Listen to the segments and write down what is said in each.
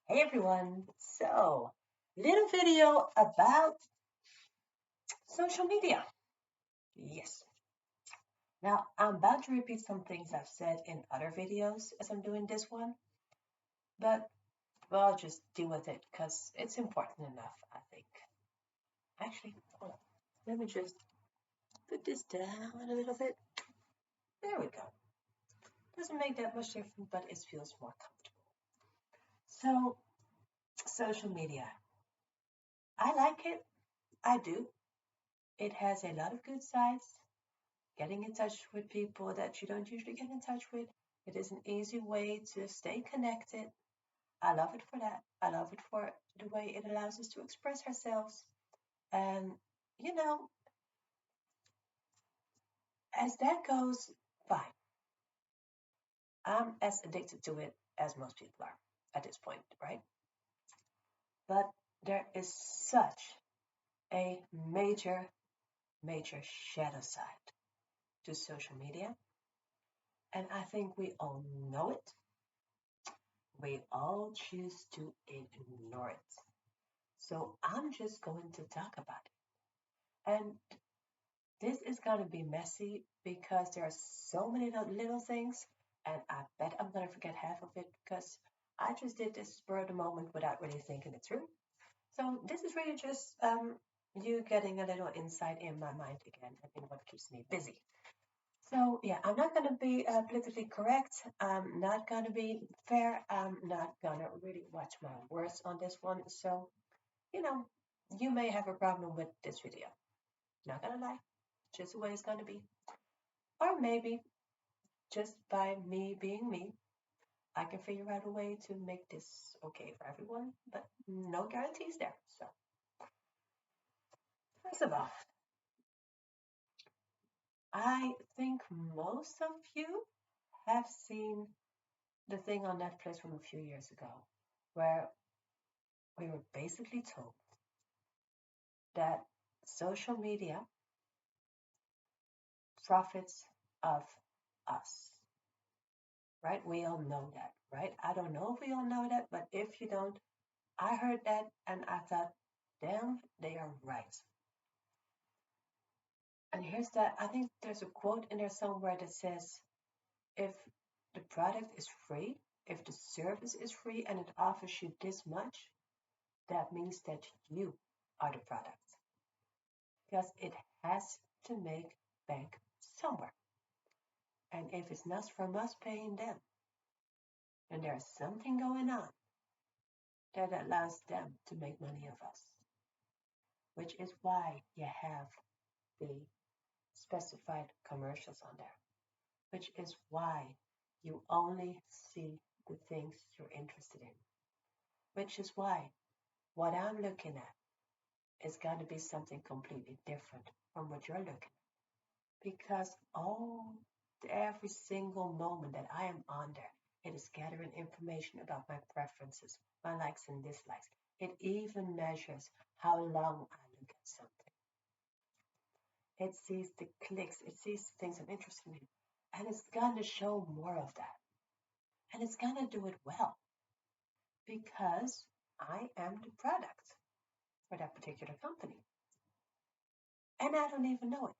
Hey everyone, so little video about social media. Yes. Now I'm about to repeat some things I've said in other videos as I'm doing this one, but well, just deal with it because it's important enough, I think. Actually, hold on. Let me just put this down a little bit. There we go. Doesn't make that much difference, but it feels more comfortable. So, social media. I like it. I do. It has a lot of good sides. Getting in touch with people that you don't usually get in touch with. It is an easy way to stay connected. I love it for that. I love it for the way it allows us to express ourselves. And, you know, as that goes, fine. I'm as addicted to it as most people are at this point, right? But there is such a major, major shadow side to social media. And I think we all know it. We all choose to ignore it. So I'm just going to talk about it. And this is going to be messy because there are so many little things, and I bet I'm going to forget half of it because I just did this spur of the moment without really thinking it through. So this is really just you getting a little insight in my mind again and in what keeps me busy. So yeah, I'm not going to be politically correct. I'm not going to be fair. I'm not going to really watch my words on this one. So you know, you may have a problem with this video. Not gonna lie, just the way it's gonna be. Or maybe just by me being me, I can figure out a way to make this okay for everyone, but no guarantees there. So, first of all, I think most of you have seen the thing on Netflix from a few years ago where we were basically told that social media profits of us. Right? We all know that, right? I don't know if we all know that, but if you don't, I heard that and I thought, damn, they are right. And here's that I think there's a quote in there somewhere that says, if the product is free, if the service is free and it offers you this much, that means that you are the product because it has to make bank somewhere. And if it's not from us paying them, then there's something going on that allows them to make money of us, which is why you have the specified commercials on there, which is why you only see the things you're interested in, which is why what I'm looking at is going to be something completely different from what you're looking at. Because every single moment that I am on there, it is gathering information about my preferences, my likes and dislikes. It even measures how long I look at something. It sees the clicks, it sees the things I'm interested in, and it's gonna show more of that. And it's gonna do it well because I am the product for that particular company. And I don't even know it.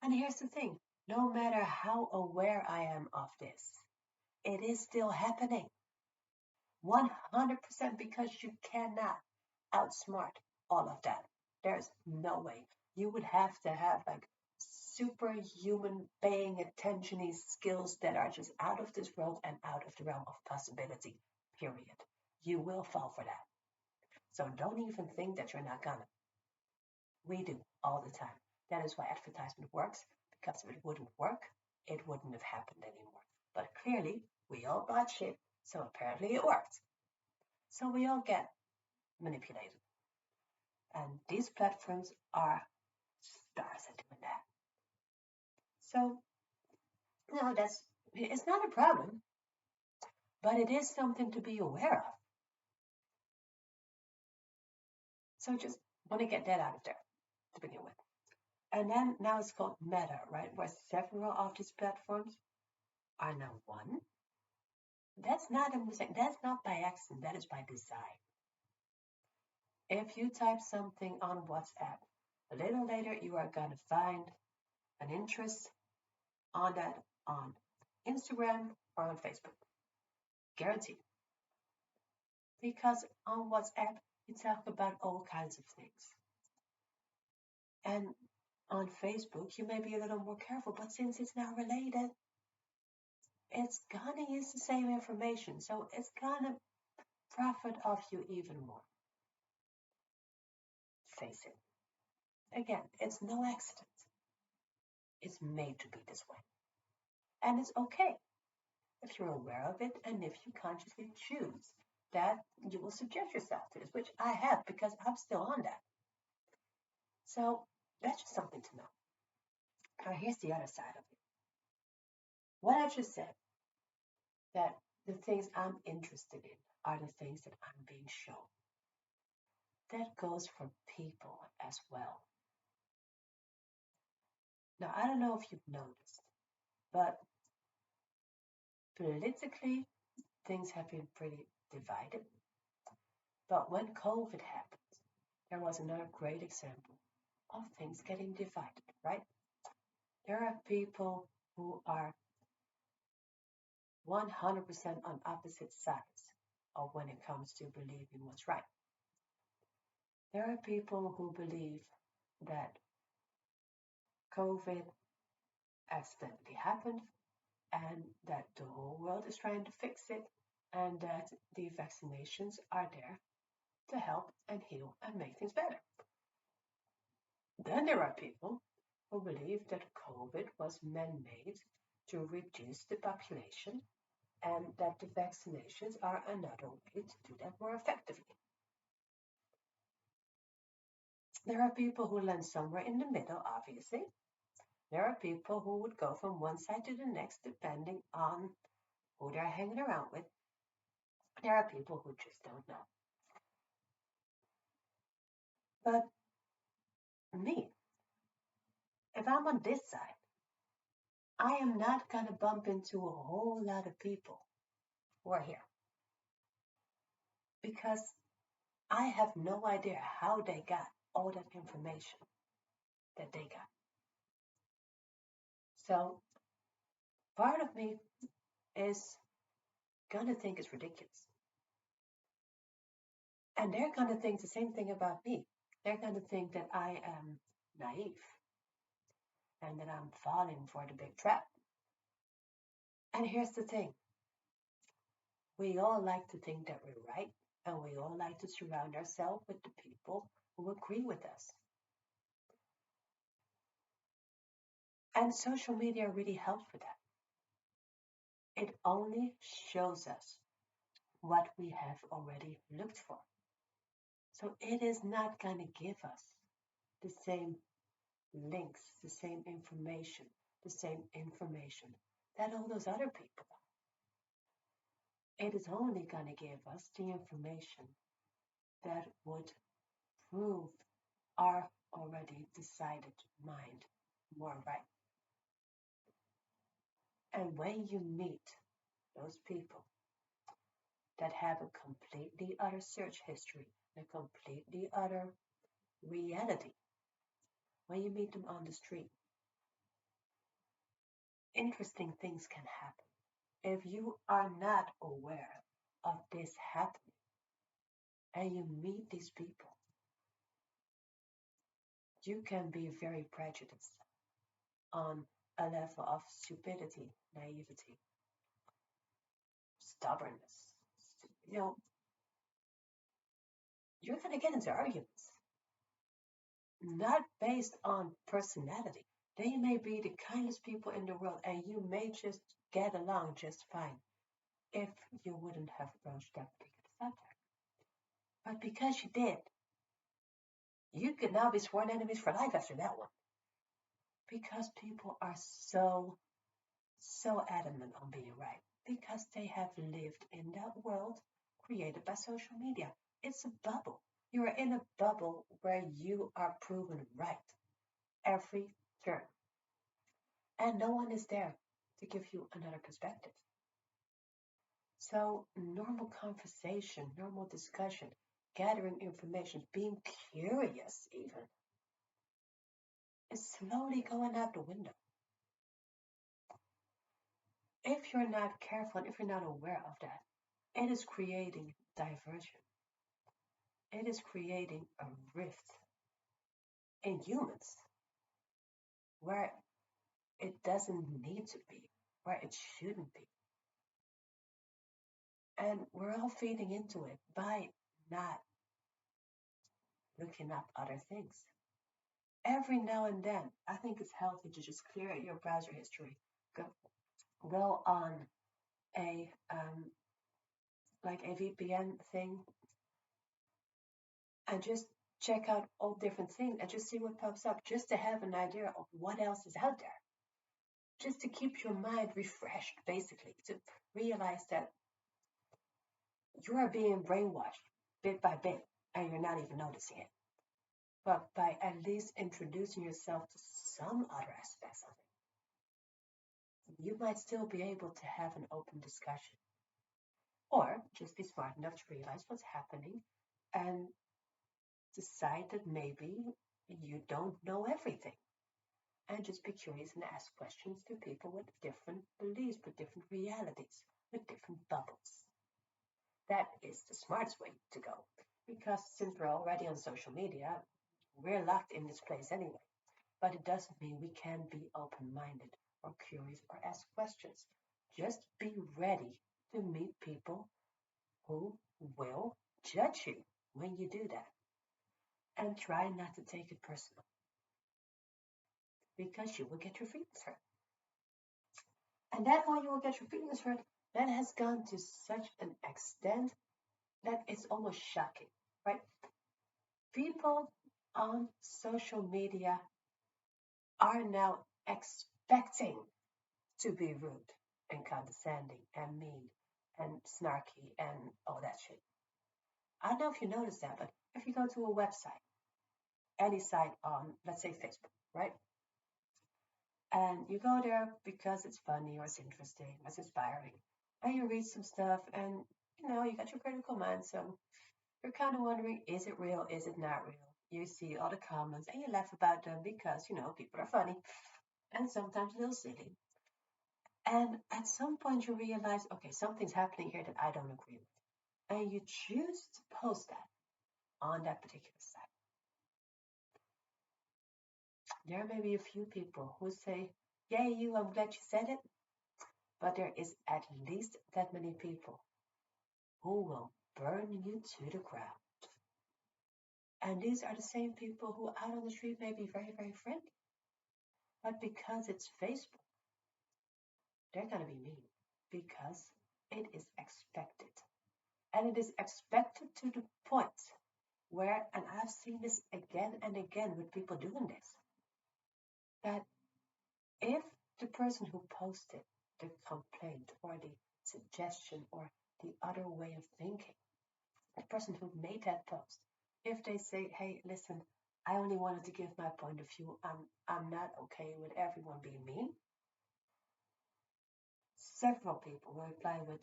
And here's the thing, no matter how aware I am of this, it is still happening 100% because you cannot outsmart all of that. There's no way. You would have to have like superhuman paying attention skills that are just out of this world and out of the realm of possibility, period. You will fall for that. So don't even think that you're not gonna. We do all the time. That is why advertisement works, because if it wouldn't work, it wouldn't have happened anymore. But clearly, we all bought shit, so apparently it worked. So we all get manipulated. And these platforms are stars at doing that. So, that's it's not a problem, but it is something to be aware of. So just want to get that out of there to begin with. And then now it's called Meta, right? Where several of these platforms are now one. That's not a mistake. That's not by accident. That is by design. If you type something on WhatsApp, a little later you are going to find an interest on that on Instagram or on Facebook. Guaranteed. Because on WhatsApp, you talk about all kinds of things. And on Facebook, you may be a little more careful, but since it's not related, it's gonna use the same information. So it's gonna profit off you even more. Face it. Again, it's no accident. It's made to be this way. And it's okay if you're aware of it and if you consciously choose that you will subject yourself to this, which I have because I'm still on that. So that's just something to know. Now, here's the other side of it. What I just said, that the things I'm interested in are the things that I'm being shown. That goes for people as well. Now, I don't know if you've noticed, but politically, things have been pretty divided. But when COVID happened, there was another great example of things getting divided, right? There are people who are 100% on opposite sides of when it comes to believing what's right. There are people who believe that COVID accidentally happened and that the whole world is trying to fix it and that the vaccinations are there to help and heal and make things better. Then there are people who believe that COVID was man made to reduce the population and that the vaccinations are another way to do that more effectively. There are people who land somewhere in the middle, obviously. There are people who would go from one side to the next depending on who they're hanging around with. There are people who just don't know. But me, if I'm on this side, I am not going to bump into a whole lot of people who are here because I have no idea how they got all that information that they got. So part of me is going to think it's ridiculous. And they're going to think the same thing about me. They're going to think that I am naive and that I'm falling for the big trap. And here's the thing, we all like to think that we're right, and we all like to surround ourselves with the people who agree with us. And social media really helps with that. It only shows us what we have already looked for. So it is not going to give us the same links, the same information that all those other people. It is only going to give us the information that would prove our already decided mind more right. And when you meet those people that have a completely other search history, a completely other reality, when you meet them on the street, interesting things can happen. If you are not aware of this happening and you meet these people, you can be very prejudiced on a level of stupidity, naivety, stubbornness. You know, you're going to get into arguments, not based on personality. They may be the kindest people in the world, and you may just get along just fine if you wouldn't have broached that particular subject. But because you did, you could now be sworn enemies for life after that one. Because people are so adamant on being right. Because they have lived in that world created by social media. It's a bubble. You are in a bubble where you are proven right every turn. And no one is there to give you another perspective. So, normal conversation, normal discussion, gathering information, being curious, even, is slowly going out the window. If you're not careful and if you're not aware of that, it is creating diversion. It is creating a rift in humans where it doesn't need to be, where it shouldn't be. And we're all feeding into it by not looking up other things. Every now and then, I think it's healthy to just clear out your browser history. Go, go on a like a VPN thing and just check out all different things and just see what pops up, just to have an idea of what else is out there, just to keep your mind refreshed, basically, to realize that you are being brainwashed bit by bit and you're not even noticing it. But by at least introducing yourself to some other aspects of it, you might still be able to have an open discussion. Or just be smart enough to realize what's happening and decide that maybe you don't know everything. And just be curious and ask questions to people with different beliefs, with different realities, with different bubbles. That is the smartest way to go. Because since we're already on social media, we're locked in this place anyway. But it doesn't mean we can't be open minded or curious or ask questions. Just be ready to meet people who will judge you when you do that. And try not to take it personal because you will get your feelings hurt. And that how you will get your feelings hurt, that has gone to such an extent that it's almost shocking, right? People on social media are now expecting to be rude and condescending and mean and snarky and all that shit. I don't know if you noticed that, but if you go to a website, any site on, let's say, Facebook, right? And you go there because it's funny or it's interesting, or it's inspiring, and you read some stuff, and you got your critical mind, so you're kind of wondering, is it real? Is it not real? You see all the comments and you laugh about them because people are funny and sometimes a little silly. And at some point you realize, okay, something's happening here that I don't agree with. And you choose to post that on that particular site. There may be a few people who say, yay, you, I'm glad you said it. But there is at least that many people who will burn you to the ground. And these are the same people who out on the street may be very, very friendly. But because it's Facebook, they're going to be mean because it is expected. And it is expected to the point where, and I've seen this again and again with people doing this, that if the person who posted the complaint or the suggestion or the other way of thinking, the person who made that post, if they say, hey, listen, I only wanted to give my point of view, I'm not okay with everyone being mean, several people will reply with,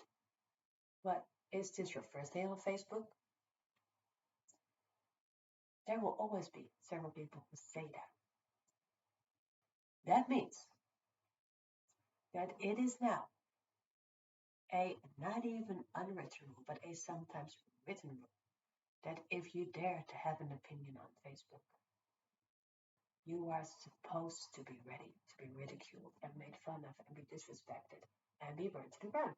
what, is this your first day on Facebook? There will always be several people who say that. That means that it is now a not even unwritten rule, but a sometimes written rule that if you dare to have an opinion on Facebook, you are supposed to be ready to be ridiculed and made fun of and be disrespected and be burned to the ground.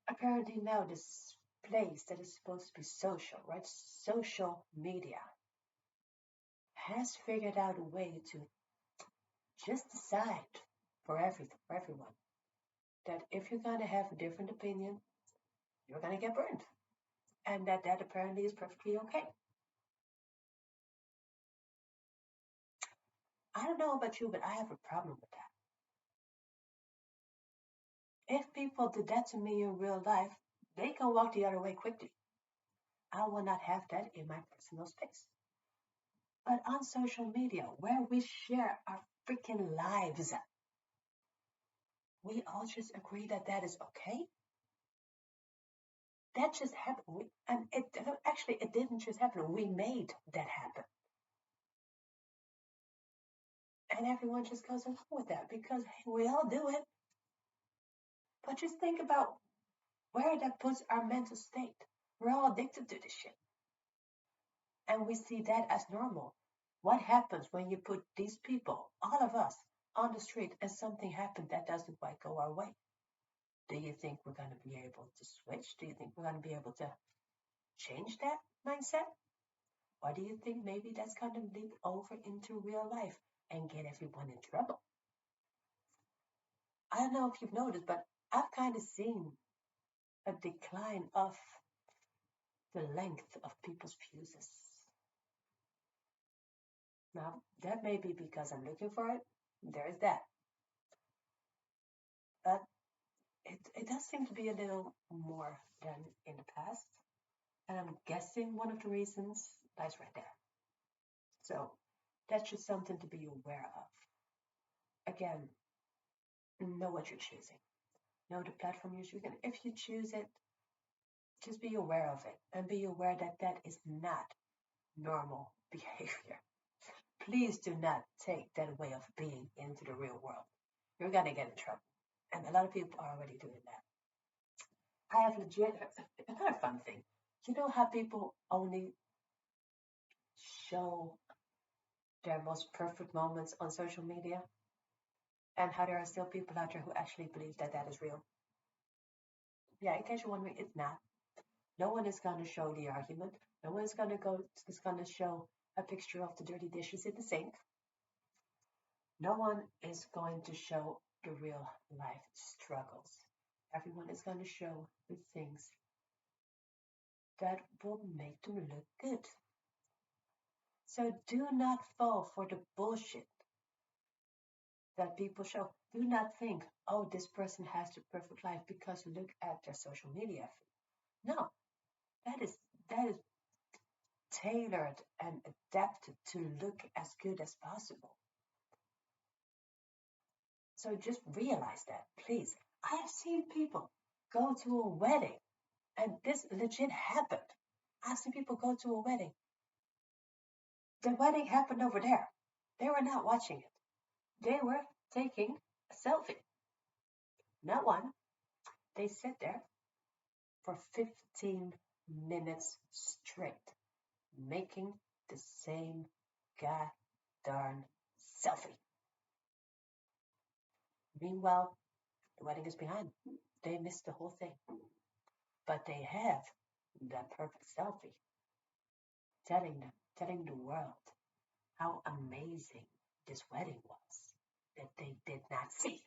Apparently now this place that is supposed to be social, right? Social media has figured out a way to just decide for everyone that if you're going to have a different opinion, you're going to get burned. And that apparently is perfectly okay. I don't know about you, but I have a problem with that. If people did that to me in real life, they can walk the other way quickly. I will not have that in my personal space. But on social media, where we share our freaking lives, we all just agree that that is okay. That just happened. And it actually, it didn't just happen. We made that happen. And everyone just goes along with that because hey, we all do it. But just think about where that puts our mental state. We're all addicted to this shit. And we see that as normal. What happens when you put these people, all of us, on the street and something happened that doesn't quite go our way? Do you think we're going to be able to switch? Do you think we're going to be able to change that mindset? Or do you think maybe that's going to leak over into real life and get everyone in trouble? I don't know if you've noticed, but I've kind of seen a decline of the length of people's fuses. Now, that may be because I'm looking for it. There's that. But it does seem to be a little more than in the past. And I'm guessing one of the reasons lies right there. So that's just something to be aware of. Again, know what you're choosing. Know the platform you're choosing. If you choose it, just be aware of it and be aware that that is not normal behavior. Please do not take that way of being into the real world. You're going to get in trouble. And a lot of people are already doing that. I have legit another fun thing. You know how people only show their most perfect moments on social media? And how there are still people out there who actually believe that that is real? Yeah, in case you're wondering, it's not. No one is going to show the argument. No one is going to show a picture of the dirty dishes in the sink. No one is going to show the real life struggles. Everyone is going to show the things that will make them look good. So do not fall for the bullshit that people show. Do not think, oh, this person has the perfect life because look at their social media feed. No, that is that is tailored and adapted to look as good as possible. So just realize that, please. I have seen people go to a wedding, and this legit happened. I've seen people go to a wedding. The wedding happened over there. They were not watching it. They were taking a selfie. Not one. They sit there for 15 minutes straight, making the same god darn selfie. Meanwhile, the wedding is behind. They missed the whole thing. But they have that perfect selfie, telling the world how amazing this wedding was that they did not see.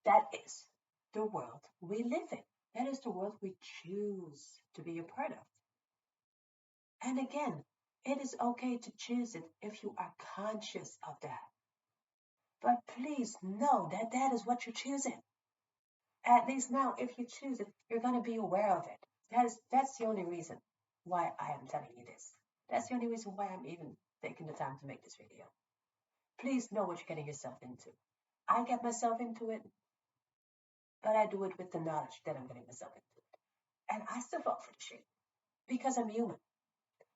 That is the world we live in. That is the world we choose to be a part of. And again, it is okay to choose it if you are conscious of that. But please know that that is what you're choosing. At least now, if you choose it, you're going to be aware of it. That's the only reason why I am telling you this. That's the only reason why I'm even taking the time to make this video. Please know what you're getting yourself into. I get myself into it, but I do it with the knowledge that I'm getting myself into it. And I still fall for the shit because I'm human,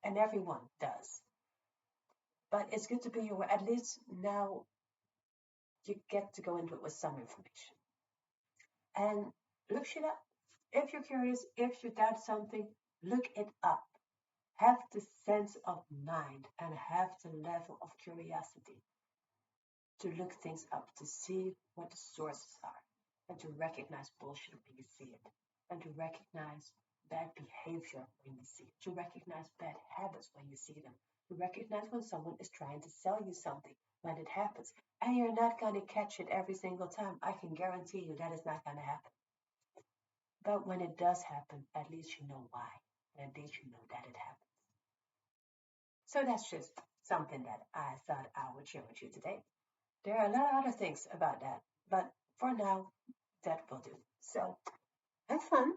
and everyone does. But it's good to be aware. At least now you get to go into it with some information. And look shit up. If you're curious, if you doubt something, look it up. Have the sense of mind and have the level of curiosity to look things up, to see what the sources are, and to recognize bullshit when you see it, and to recognize bad behavior when you see it, to recognize bad habits when you see them, to recognize when someone is trying to sell you something when it happens. And you're not going to catch it every single time. I can guarantee you that is not going to happen. But when it does happen, at least you know why, and at least you know that it happened. So that's just something that I thought I would share with you today. There are a lot of other things about that, but for now, that will do. So have fun